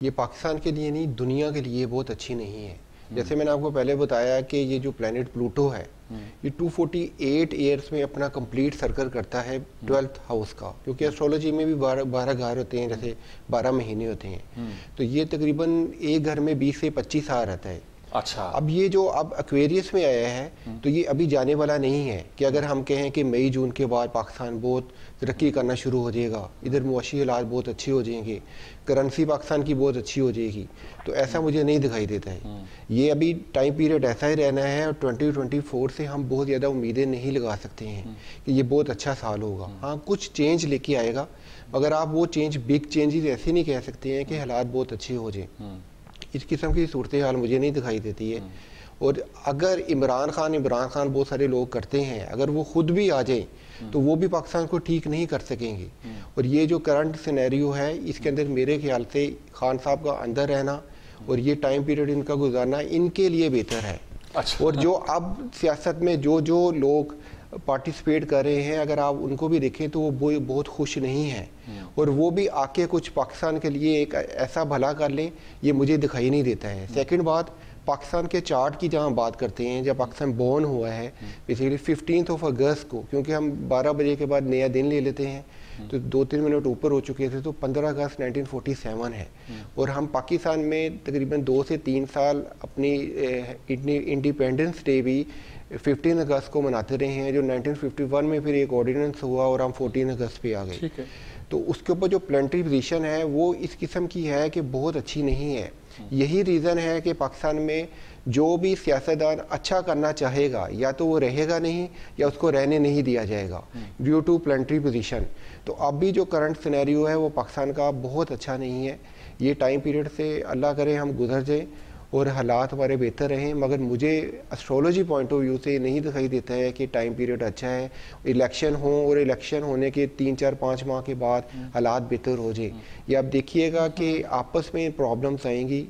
ये पाकिस्तान के लिए नहीं, दुनिया के लिए बहुत अच्छी नहीं है। जैसे मैंने आपको पहले बताया कि ये जो प्लेनेट प्लूटो है, ये 248 ईयर्स में अपना कंप्लीट सर्कल करता है 12th हाउस का, क्योंकि एस्ट्रोलॉजी में भी 12 घर होते हैं, जैसे 12 महीने होते हैं। तो ये तकरीबन एक घर में 20 से 25 साल रहता है। अच्छा, अब ये जो अब एक्वेरियस में आया है, तो ये अभी जाने वाला नहीं है कि अगर हम कहें कि मई जून के बाद पाकिस्तान बहुत तरक्की करना शुरू हो जाएगा, इधर मुआशी हालात बहुत अच्छे हो जाएंगे, करेंसी पाकिस्तान की बहुत अच्छी हो जाएगी, तो ऐसा मुझे नहीं दिखाई देता है। ये अभी टाइम पीरियड ऐसा ही रहना है, और 2024 से हम बहुत ज़्यादा उम्मीदें नहीं लगा सकते हैं कि ये बहुत अच्छा साल होगा। हाँ, कुछ चेंज लेके आएगा, मगर आप वो चेंज, बिग चेंजेस ऐसे नहीं कह सकते हैं कि हालात बहुत अच्छे हो जाए। इस किस्म की सूरत हाल मुझे नहीं दिखाई देती है। और अगर इमरान खान बहुत सारे लोग करते हैं, अगर वो खुद भी आ जाए तो वो भी पाकिस्तान को ठीक नहीं कर सकेंगे। और ये जो करंट सिनेरियो है, इसके अंदर मेरे ख्याल से खान साहब का अंदर रहना और ये टाइम पीरियड इनका गुजारना इनके लिए बेहतर है। अच्छा। और जो अब सियासत में जो लोग पार्टिसिपेट कर रहे हैं, अगर आप उनको भी देखें तो वो बहुत खुश नहीं है, और वो भी आके कुछ पाकिस्तान के लिए एक ऐसा भला कर लें, ये मुझे दिखाई नहीं देता है। सेकंड बात, पाकिस्तान के चार्ट की जहाँ बात करते हैं, जब पाकिस्तान बॉर्न हुआ है बेसिकली 15 अगस्त को, क्योंकि हम 12 बजे के बाद नया दिन ले लेते हैं, तो 2-3 मिनट ऊपर हो चुके थे, तो 15 अगस्त 1947 है। और हम पाकिस्तान में तकरीबन 2 से 3 साल अपनी इंडिपेंडेंस डे भी 15 अगस्त को मनाते रहे हैं, जो 1951 में फिर एक ऑर्डिनेंस हुआ और हम 14 अगस्त पे आ गए। तो उसके ऊपर जो प्लेनेटरी पोजीशन है वो इस किस्म की है कि बहुत अच्छी नहीं है। यही रीज़न है कि पाकिस्तान में जो भी सियासतदान अच्छा करना चाहेगा, या तो वो रहेगा नहीं या उसको रहने नहीं दिया जाएगा ड्यू टू प्लेनेटरी पोजीशन। तो अब भी जो करंट सिनेरियो है वो पाकिस्तान का बहुत अच्छा नहीं है। ये टाइम पीरियड से अल्लाह करे हम गुजर जाए और हालात हमारे बेहतर रहें, मगर मुझे एस्ट्रोलॉजी पॉइंट ऑफ व्यू से नहीं दिखाई देता है कि टाइम पीरियड अच्छा है। इलेक्शन हो और इलेक्शन होने के 3-4-5 माह के बाद हालात बेहतर हो जाए। ये आप देखिएगा कि आपस में प्रॉब्लम्स आएंगी,